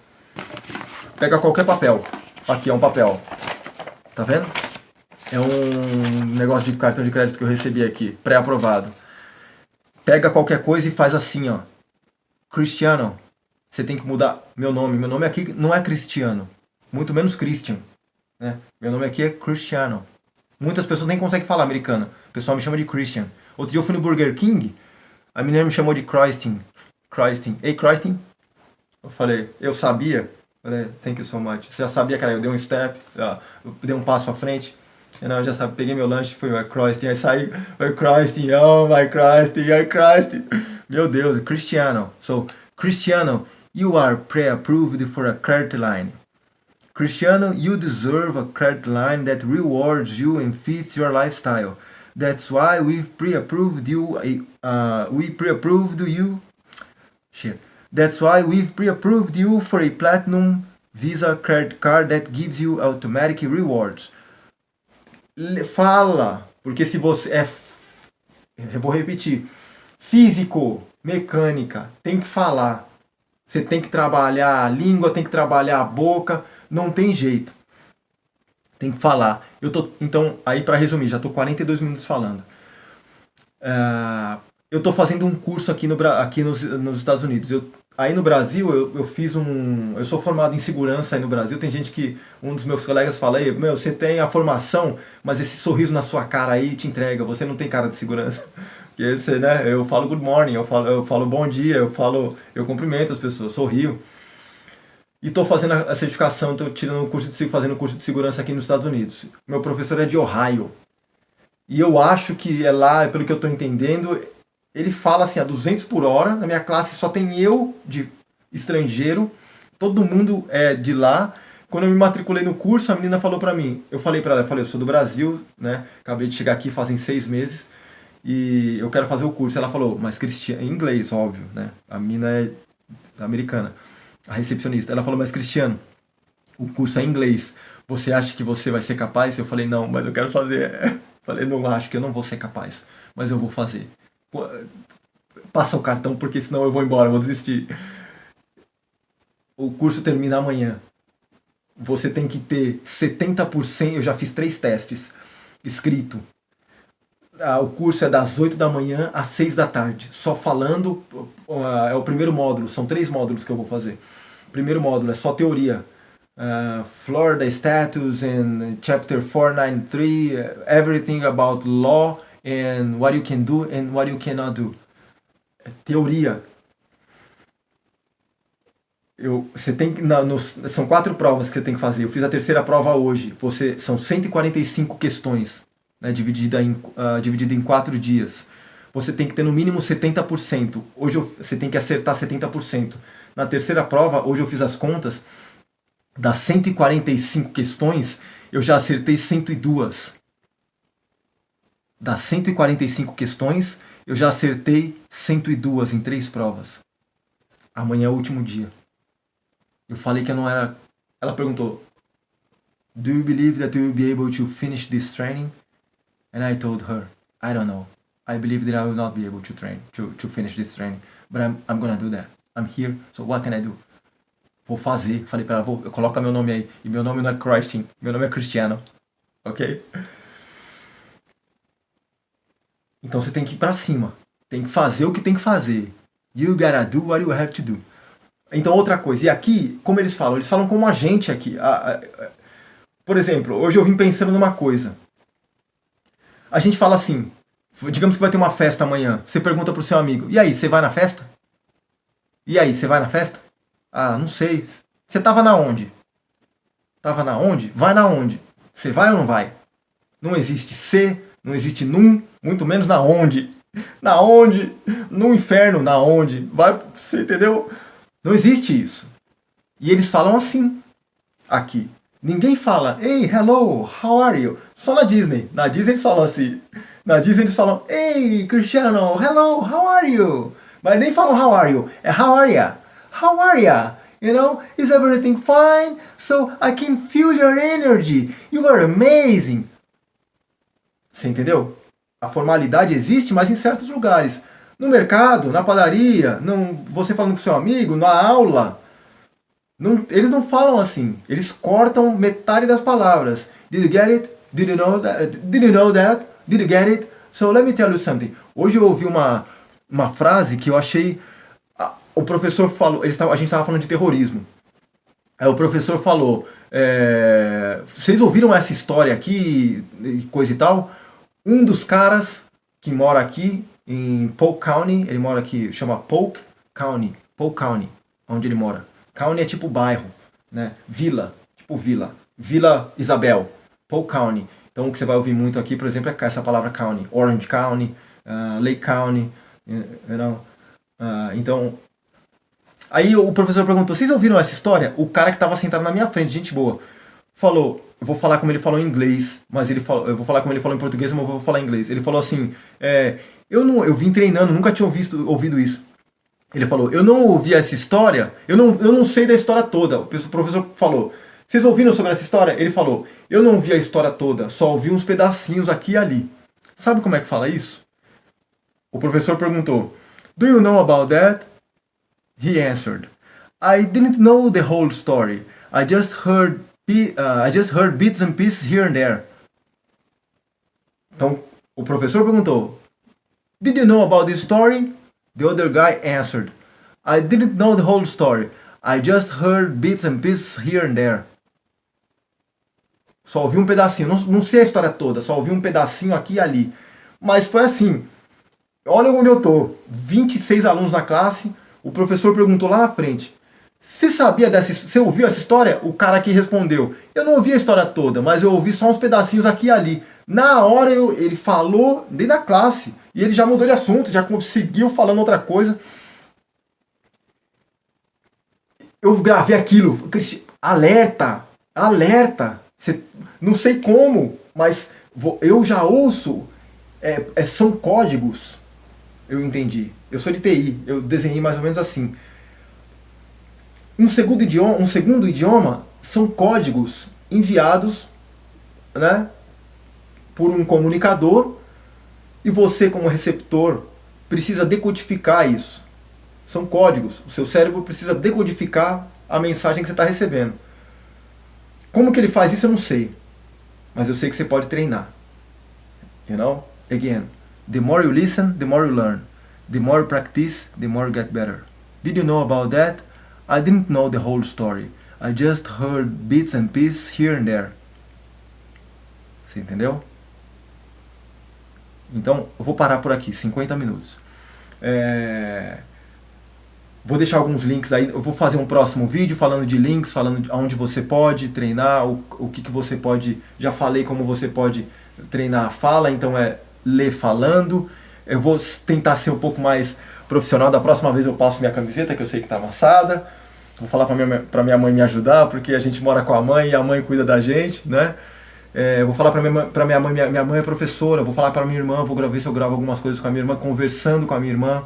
Pega qualquer papel. Aqui é um papel. Tá vendo? É um negócio de cartão de crédito que eu recebi aqui. Pré-aprovado. Pega qualquer coisa e faz assim, ó. Cristiano. Você tem que mudar meu nome. Meu nome aqui não é Cristiano. Muito menos Christian. Né? Meu nome aqui é Cristiano. Muitas pessoas nem conseguem falar americano. O pessoal me chama de Christian. Outro dia eu fui no Burger King. A menina me chamou de Christine. Ei, Christine? Eu falei, eu sabia. Falei, thank you so much. Você já sabia, cara? Eu dei um step. Eu dei um passo à frente. Eu já sabia. Peguei meu lanche. Fui, Christine. Aí saí. Christine. Oh, my Christine. Christine. Meu Deus. Cristiano. So, Cristiano, you are pre-approved for a credit line. Cristiano, you deserve a credit line that rewards you and fits your lifestyle. That's why we've pre-approved you. That's why we've pre-approved you for a Platinum Visa credit card that gives you automatic rewards. Fala, porque se você eu vou repetir. Físico, mecânica, tem que falar. Você tem que trabalhar a língua, tem que trabalhar a boca. Não tem jeito. Tem que falar. Então, aí para resumir, já estou 42 minutos falando. Eu estou fazendo um curso aqui nos Estados Unidos. Aí no Brasil, eu fiz eu sou formado em segurança aí no Brasil. Tem gente que, um dos meus colegas fala, você tem a formação, mas esse sorriso na sua cara aí te entrega. Você não tem cara de segurança. Porque você, né? Eu falo good morning, eu falo bom dia, eu cumprimento as pessoas, sorrio. E estou fazendo a certificação, estou fazendo um curso de segurança aqui nos Estados Unidos. Meu professor é de Ohio. E eu acho que pelo que eu estou entendendo, ele fala assim a 200 por hora. Na minha classe só tem eu de estrangeiro, todo mundo é de lá. Quando eu me matriculei no curso, a menina falou para mim, eu falei para ela, eu sou do Brasil, né? Acabei de chegar aqui fazem 6 meses e eu quero fazer o curso. Ela falou, mas Cristiano, em inglês, óbvio, né? A menina é americana. A recepcionista, ela falou, mas Cristiano, o curso é em inglês, você acha que você vai ser capaz? Eu falei, não, mas eu quero fazer. Falei, não acho que eu não vou ser capaz, mas eu vou fazer. Passa o cartão, porque senão eu vou embora, eu vou desistir. O curso termina amanhã. Você tem que ter 70%, eu já fiz 3 testes, escrito. O curso é das 8 da manhã às 6 da tarde, só falando, é o primeiro módulo, são 3 módulos que eu vou fazer. O primeiro módulo é só teoria, Florida Status and Chapter 493, everything about law and what you can do and what you cannot do. Teoria. Você tem são 4 provas que você tem que fazer. Eu fiz a terceira prova hoje. São 145 questões. Né, dividido em 4 dias. Você tem que ter no mínimo 70%. Hoje você tem que acertar 70%. Na terceira prova, hoje eu fiz as contas, das 145 questões, eu já acertei 102. Das 145 questões, eu já acertei 102 em 3 provas. Amanhã é o último dia. Eu falei que eu não era... Ela perguntou, do you believe that you will be able to finish this training? And I told her, I don't know. I believe that I will not be able to finish this training. But I'm gonna do that. I'm here, so what can I do? Vou fazer. Falei pra ela, coloca meu nome aí. E meu nome não é Christian, meu nome é Cristiano. Ok? Então você tem que ir pra cima. Tem que fazer o que tem que fazer. You gotta do what you have to do. Então outra coisa. E aqui, como eles falam como a gente aqui. Por exemplo, hoje eu vim pensando numa coisa. A gente fala assim, digamos que vai ter uma festa amanhã. Você pergunta pro seu amigo, e aí, você vai na festa? E aí, você vai na festa? Ah, não sei. Você tava na onde? Tava na onde? Vai na onde? Você vai ou não vai? Não existe se, não existe num, muito menos na onde. Na onde? No inferno, na onde? Vai, você entendeu? Não existe isso. E eles falam assim, aqui. Ninguém fala, hey, hello, how are you? Só na Disney. Na Disney eles falam assim. Na Disney eles falam, hey, Cristiano, hello, how are you? Mas nem falam how are you, é how are ya? How are ya? You know, is everything fine? So I can feel your energy. You are amazing. Você entendeu? A formalidade existe, mas em certos lugares. No mercado, na padaria, você falando com seu amigo, na aula. Eles não falam assim. Eles cortam metade das palavras. Did you get it? Did you know that? Did you know that? Did you get it? So let me tell you something. Hoje eu ouvi uma frase que eu achei... O professor falou... A gente estava falando de terrorismo. Aí o professor falou... vocês ouviram essa história aqui? Coisa e tal? Um dos caras que mora aqui em Polk County... Ele mora aqui... Chama Polk County. Onde ele mora. County é tipo bairro, né? Vila, tipo vila. Vila Isabel, Polk County. Então o que você vai ouvir muito aqui, por exemplo, é essa palavra county. Orange County, Lake County, you know? Então, aí o professor perguntou, vocês ouviram essa história? O cara que estava sentado na minha frente, gente boa, falou, eu vou falar como ele falou em inglês, mas ele falou, eu vou falar como ele falou em português, mas eu vou falar em inglês. Ele falou assim, eu vim treinando, nunca tinha ouvido isso. Ele falou, eu não ouvi essa história, eu não sei da história toda. O professor falou, vocês ouviram sobre essa história? Ele falou, eu não ouvi a história toda, só ouvi uns pedacinhos aqui e ali. Sabe como é que fala isso? O professor perguntou, do you know about that? He answered, I didn't know the whole story. I just heard bits and pieces here and there. Então, o professor perguntou, did you know about this story? The other guy answered, I didn't know the whole story. I just heard bits and pieces here and there. Só ouvi um pedacinho, não sei a história toda, só ouvi um pedacinho aqui e ali. Mas foi assim, olha onde eu tô, 26 alunos na classe, o professor perguntou lá na frente, você ouviu essa história? O cara aqui respondeu, eu não ouvi a história toda, mas eu ouvi só uns pedacinhos aqui e ali. Na hora ele falou dentro da classe, e ele já mudou de assunto, já conseguiu falando outra coisa. Eu gravei aquilo, alerta, não sei como, mas eu já ouço, são códigos, eu entendi. Eu sou de TI, eu desenhei mais ou menos assim. Um segundo idioma são códigos enviados, né, por um comunicador, e você como receptor precisa decodificar isso. São códigos, o seu cérebro precisa decodificar a mensagem que você está recebendo. Como que ele faz isso eu não sei, mas eu sei que você pode treinar. You know? Again, the more you listen, the more you learn. The more you practice, the more you get better. Did you know about that? I didn't know the whole story. I just heard bits and pieces here and there. Você entendeu? Então, eu vou parar por aqui, 50 minutos. Vou deixar alguns links aí, eu vou fazer um próximo vídeo falando de links, falando de onde você pode treinar, o que você pode... Já falei como você pode treinar a fala, então ler falando. Eu vou tentar ser um pouco mais profissional, da próxima vez eu passo minha camiseta, que eu sei que está amassada. Vou falar para minha mãe me ajudar, porque a gente mora com a mãe e a mãe cuida da gente, né? Eu vou falar para minha mãe, minha mãe é professora, eu vou falar para minha irmã, vou ver se eu gravo algumas coisas com a minha irmã, conversando com a minha irmã,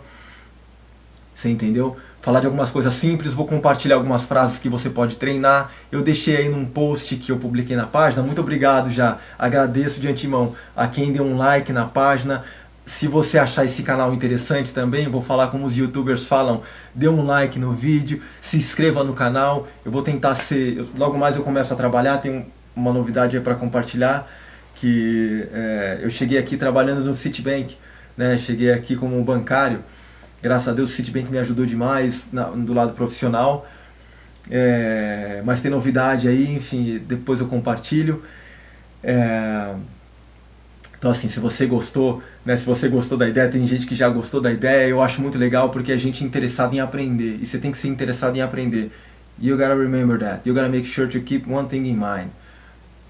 você entendeu? Falar de algumas coisas simples, vou compartilhar algumas frases que você pode treinar. Eu deixei aí num post que eu publiquei na página. Muito obrigado já, agradeço de antemão a quem deu um like na página. Se você achar esse canal interessante também, vou falar como os youtubers falam, dê um like no vídeo, se inscreva no canal. Eu vou tentar logo mais eu começo a trabalhar, tem uma novidade aí para compartilhar, que eu cheguei aqui trabalhando no Citibank, né? Cheguei aqui como bancário. Graças a Deus o Citibank me ajudou demais do lado profissional. Mas tem novidade aí, enfim, depois eu compartilho. Então assim, se você gostou, né, se você gostou da ideia, tem gente que já gostou da ideia, eu acho muito legal porque é gente interessada em aprender. E você tem que ser interessado em aprender. You gotta remember that. You gotta make sure to keep one thing in mind.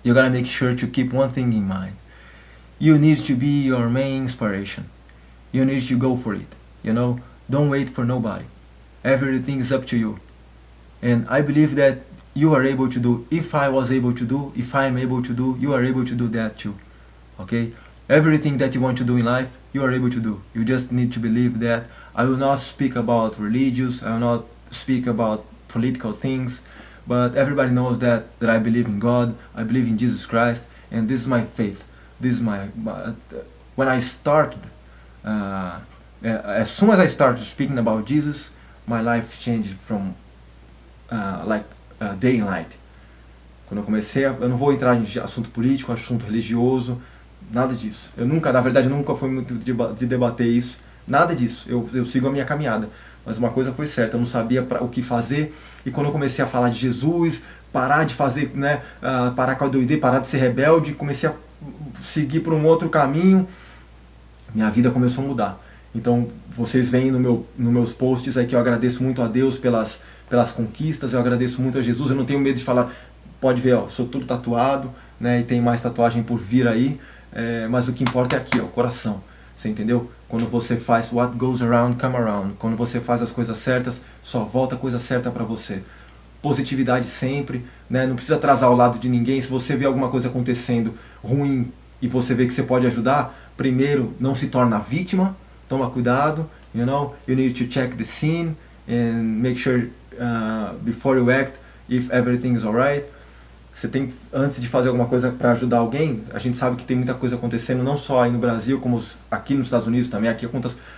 You gotta make sure to keep one thing in mind. You need to be your main inspiration. You need to go for it. You know, don't wait for nobody. Everything is up to you. And I believe that you are able to do. If I was able to do, if I am able to do, you are able to do that too. Okay? Everything that you want to do in life, you are able to do. You just need to believe that. I will not speak about religious, I will not speak about political things, but everybody knows that I believe in God, I believe in Jesus Christ, and this is my faith. This is when I started, as soon as I started speaking about Jesus, my life changed from day and night. Quando eu comecei, eu não vou entrar em assunto político, assunto religioso, nada disso. Na verdade, nunca fui muito de debater isso, nada disso. Eu sigo a minha caminhada. Mas uma coisa foi certa, eu não sabia o que fazer. E quando eu comecei a falar de Jesus, parar de fazer, né, parar com a doideira, parar de ser rebelde, comecei a seguir por um outro caminho, minha vida começou a mudar. Então, vocês veem nos meus posts aí que eu agradeço muito a Deus pelas conquistas, eu agradeço muito a Jesus, eu não tenho medo de falar, pode ver, ó, sou tudo tatuado, né, e tem mais tatuagem por vir aí, mas o que importa é aqui, ó, o coração, você entendeu? Quando você faz what goes around, come around, quando você faz as coisas certas, só volta a coisa certa para você. Positividade sempre, né, não precisa atrasar ao lado de ninguém. Se você vê alguma coisa acontecendo ruim e você vê que você pode ajudar, primeiro, não se torna vítima, toma cuidado, you know, you need to check the scene and make sure before you act if everything is alright. Você tem, antes de fazer alguma coisa para ajudar alguém, a gente sabe que tem muita coisa acontecendo, não só aí no Brasil, como aqui nos Estados Unidos também. Aqui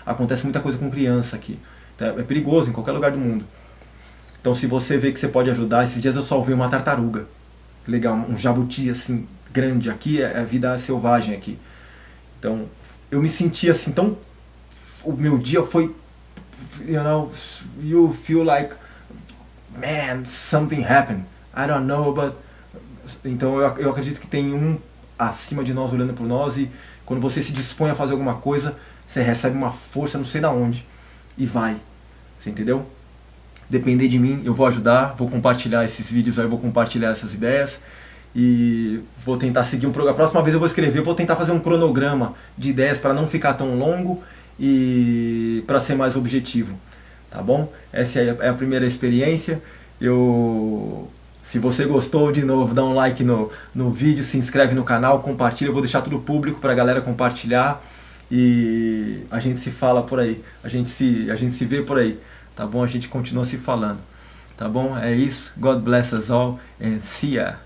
acontece muita coisa com criança aqui. Então, é perigoso em qualquer lugar do mundo. Então, se você vê que você pode ajudar, esses dias eu só vi uma tartaruga. Legal, um jabuti assim, grande. Aqui é vida selvagem aqui. Então, eu me senti assim, tão... O meu dia foi... You know, you feel like... Man, something happened. I don't know, but... Então eu acredito que tem um acima de nós olhando por nós, e quando você se dispõe a fazer alguma coisa, você recebe uma força não sei da onde e vai, você entendeu? Depender de mim, eu vou ajudar, vou compartilhar esses vídeos aí, vou compartilhar essas ideias e vou tentar seguir um programa. A próxima vez eu vou escrever, vou tentar fazer um cronograma de ideias para não ficar tão longo e para ser mais objetivo, tá bom? Essa é a primeira experiência. Se você gostou, de novo, dá um like no vídeo, se inscreve no canal, compartilha. Eu vou deixar tudo público para a galera compartilhar. E a gente se fala por aí. A gente se vê por aí. Tá bom? A gente continua se falando. Tá bom? É isso. God bless us all and see ya.